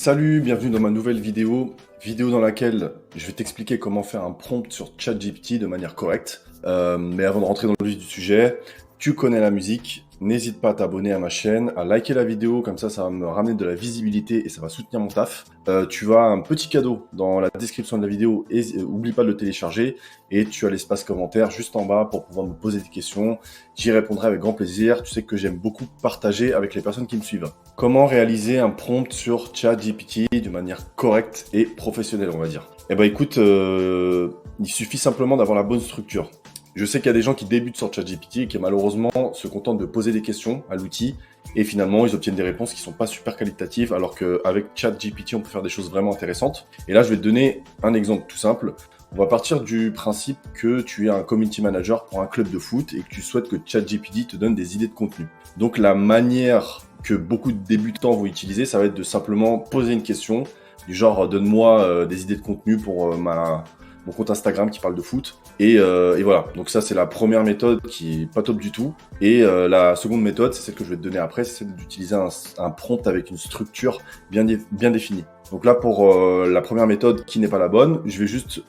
Salut, bienvenue dans ma nouvelle vidéo dans laquelle je vais t'expliquer comment faire un prompt sur ChatGPT de manière correcte. Mais avant de rentrer dans le vif du sujet, tu connais la musique, n'hésite pas à t'abonner à ma chaîne, à liker la vidéo, comme ça va me ramener de la visibilité et ça va soutenir mon taf. Tu as un petit cadeau dans la description de la vidéo et oublie pas de le télécharger. Et tu as l'espace commentaire juste en bas pour pouvoir me poser des questions. J'y répondrai avec grand plaisir. Tu sais que j'aime beaucoup partager avec les personnes qui me suivent. Comment réaliser un prompt sur ChatGPT de manière correcte et professionnelle, on va dire. Eh ben écoute, il suffit simplement d'avoir la bonne structure. Je sais qu'il y a des gens qui débutent sur ChatGPT et qui malheureusement se contentent de poser des questions à l'outil et finalement ils obtiennent des réponses qui sont pas super qualitatives alors qu'avec ChatGPT on peut faire des choses vraiment intéressantes. Et là je vais te donner un exemple tout simple. On va partir du principe que tu es un community manager pour un club de foot et que tu souhaites que ChatGPT te donne des idées de contenu. Donc la manière que beaucoup de débutants vont utiliser, ça va être de simplement poser une question du genre donne-moi des idées de contenu pour mon compte Instagram qui parle de foot. Et voilà, donc ça c'est la première méthode qui est pas top du tout. Et la seconde méthode, c'est celle que je vais te donner après, c'est celle d'utiliser un prompt avec une structure bien définie. Donc là pour la première méthode qui n'est pas la bonne, je vais juste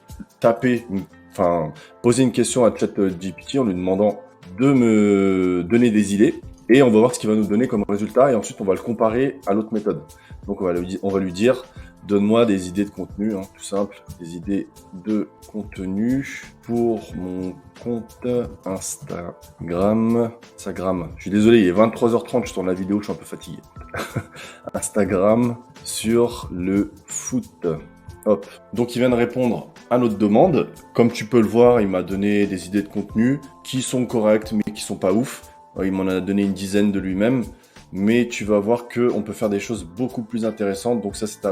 poser une question à ChatGPT en lui demandant de me donner des idées. Et on va voir ce qu'il va nous donner comme résultat et ensuite on va le comparer à l'autre méthode. Donc on va lui dire donne-moi des idées de contenu, tout simple, des idées de contenu pour mon compte Instagram. Je suis désolé, il est 23h30, je tourne la vidéo, je suis un peu fatigué. Instagram sur le foot. Hop. Donc il vient de répondre à notre demande. Comme tu peux le voir, il m'a donné des idées de contenu qui sont correctes mais qui sont pas ouf. Il m'en a donné une dizaine de lui-même, mais tu vas voir qu'on peut faire des choses beaucoup plus intéressantes. Donc ça, c'est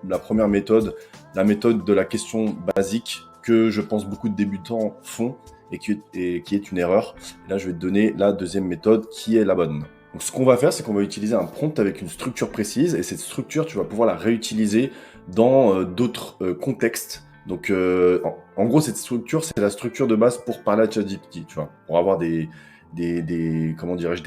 la première méthode, la méthode de la question basique que je pense beaucoup de débutants font et qui est une erreur. Et là, je vais te donner la deuxième méthode qui est la bonne. Donc ce qu'on va faire, c'est qu'on va utiliser un prompt avec une structure précise et cette structure, tu vas pouvoir la réutiliser dans d'autres contextes. Donc en gros, cette structure, c'est la structure de base pour parler à ChatGPT, tu vois, pour avoir des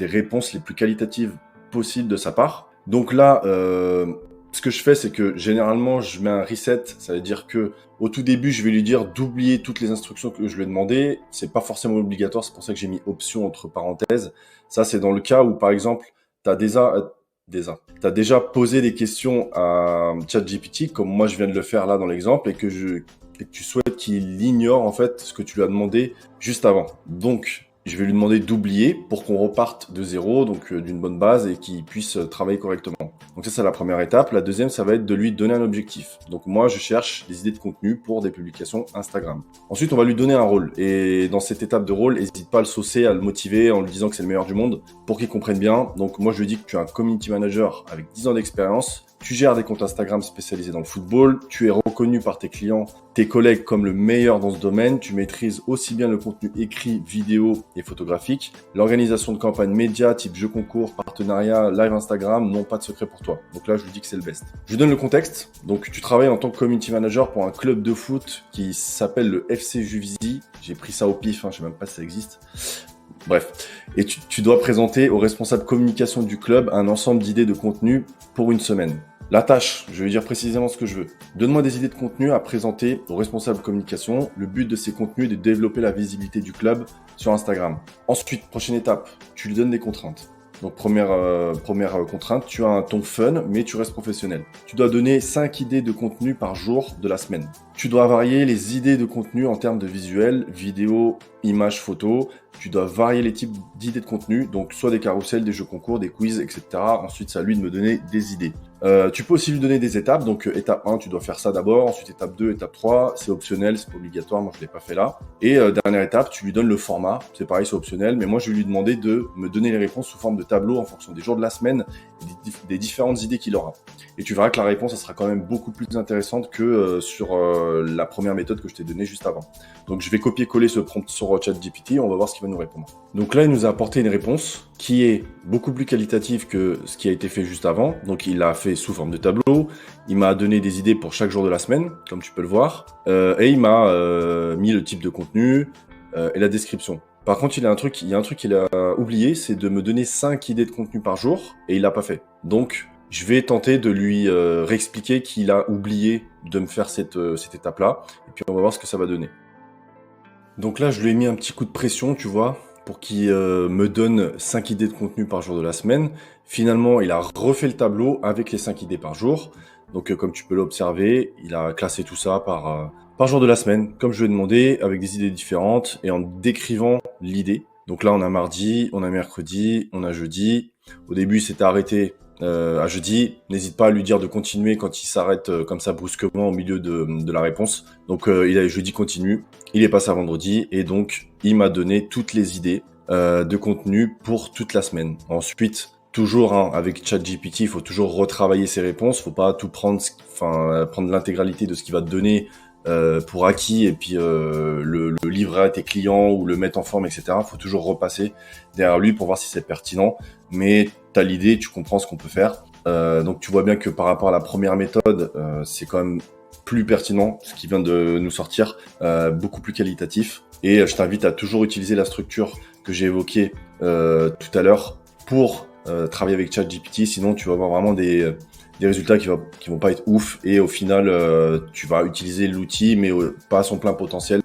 réponses les plus qualitatives possibles de sa part. Donc là, ce que je fais, c'est que généralement, je mets un reset. Ça veut dire que au tout début, je vais lui dire d'oublier toutes les instructions que je lui ai demandées. C'est pas forcément obligatoire. C'est pour ça que j'ai mis option entre parenthèses. Ça, c'est dans le cas où, par exemple, t'as déjà posé des questions à ChatGPT, comme moi je viens de le faire là dans l'exemple, et que tu souhaites qu'il ignore en fait ce que tu lui as demandé juste avant. Donc je vais lui demander d'oublier pour qu'on reparte de zéro, donc d'une bonne base et qu'il puisse travailler correctement. Donc ça, c'est la première étape. La deuxième, ça va être de lui donner un objectif. Donc moi, je cherche des idées de contenu pour des publications Instagram. Ensuite, on va lui donner un rôle. Et dans cette étape de rôle, n'hésite pas à le saucer, à le motiver en lui disant que c'est le meilleur du monde pour qu'il comprenne bien. Donc moi, je lui dis que tu es un community manager avec 10 ans d'expérience. Tu gères des comptes Instagram spécialisés dans le football, tu es reconnu par tes clients, tes collègues comme le meilleur dans ce domaine, tu maîtrises aussi bien le contenu écrit, vidéo et photographique, l'organisation de campagnes médias type jeux concours, partenariat, live Instagram n'ont pas de secret pour toi. Donc là, je lui dis que c'est le best. Je lui donne le contexte. Donc tu travailles en tant que community manager pour un club de foot qui s'appelle le FC Juvisy. J'ai pris ça au pif, je sais même pas si ça existe. Bref, et tu dois présenter au responsable communication du club un ensemble d'idées de contenu pour une semaine. La tâche, je vais dire précisément ce que je veux. Donne-moi des idées de contenu à présenter au responsable communication. Le but de ces contenus est de développer la visibilité du club sur Instagram. Ensuite, prochaine étape, tu lui donnes des contraintes. Donc première contrainte, tu as un ton fun, mais tu restes professionnel. Tu dois donner 5 idées de contenu par jour de la semaine. Tu dois varier les idées de contenu en termes de visuel, vidéo, images, photos. Tu dois varier les types d'idées de contenu, donc soit des carousels, des jeux concours, des quiz, etc. Ensuite, c'est à lui de me donner des idées. Tu peux aussi lui donner des étapes. Donc étape 1, tu dois faire ça d'abord. Ensuite, étape 2, étape 3, c'est optionnel, c'est pas obligatoire. Moi, je l'ai pas fait là. Et dernière étape, tu lui donnes le format. C'est pareil, c'est optionnel. Mais moi, je vais lui demander de me donner les réponses sous forme de tableau en fonction des jours de la semaine et des différentes idées qu'il aura. Et tu verras que la réponse, ça sera quand même beaucoup plus intéressante que sur la première méthode que je t'ai donnée juste avant. Donc, je vais copier-coller ce prompt sur ChatGPT. On va voir ce qu'il va nous répondre. Donc là, il nous a apporté une réponse qui est beaucoup plus qualitative que ce qui a été fait juste avant. Donc, il l'a fait sous forme de tableau. Il m'a donné des idées pour chaque jour de la semaine, comme tu peux le voir. Et il m'a mis le type de contenu et la description. Par contre, il y a un truc qu'il a oublié, c'est de me donner 5 idées de contenu par jour, et il l'a pas fait. Donc, je vais tenter de lui réexpliquer qu'il a oublié de me faire cette étape-là. Et puis, on va voir ce que ça va donner. Donc là, je lui ai mis un petit coup de pression, tu vois, pour qu'il me donne 5 idées de contenu par jour de la semaine. Finalement, il a refait le tableau avec les 5 idées par jour. Donc, comme tu peux l'observer, il a classé tout ça par jour de la semaine, comme je lui ai demandé, avec des idées différentes et en décrivant l'idée. Donc là, on a mardi, on a mercredi, on a jeudi. Au début, il s'était arrêté à jeudi. N'hésite pas à lui dire de continuer quand il s'arrête comme ça brusquement au milieu de la réponse. Donc, il a jeudi continue. Il est passé à vendredi et donc il m'a donné toutes les idées de contenu pour toute la semaine. Ensuite, toujours avec ChatGPT, il faut toujours retravailler ses réponses. Faut pas tout prendre, prendre l'intégralité de ce qu'il va te donner pour acquis et puis le livrer à tes clients ou le mettre en forme, etc. Faut toujours repasser derrière lui pour voir si c'est pertinent. Mais t'as l'idée, tu comprends ce qu'on peut faire. Donc tu vois bien que par rapport à la première méthode, c'est quand même plus pertinent ce qui vient de nous sortir, beaucoup plus qualitatif. Et je t'invite à toujours utiliser la structure que j'ai évoquée tout à l'heure pour travailler avec ChatGPT. Sinon, tu vas avoir vraiment des résultats qui vont pas être ouf. Et au final, tu vas utiliser l'outil, mais pas à son plein potentiel.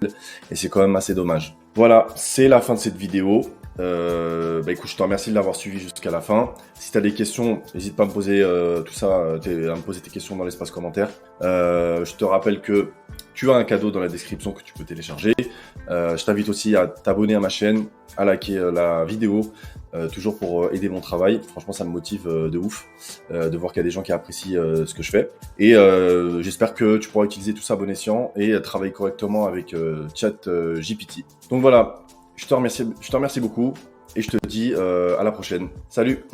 Et c'est quand même assez dommage. Voilà, c'est la fin de cette vidéo. Écoute, je te remercie de l'avoir suivi jusqu'à la fin. Si tu as des questions, n'hésite pas à me poser à me poser tes questions dans l'espace commentaire. Je te rappelle que tu as un cadeau dans la description que tu peux télécharger. Je t'invite aussi à t'abonner à ma chaîne, à liker la vidéo, toujours pour aider mon travail. Franchement, ça me motive de ouf de voir qu'il y a des gens qui apprécient ce que je fais. Et j'espère que tu pourras utiliser tout ça à bon escient et travailler correctement avec ChatGPT. Donc voilà. Je te remercie beaucoup et je te dis à la prochaine. Salut!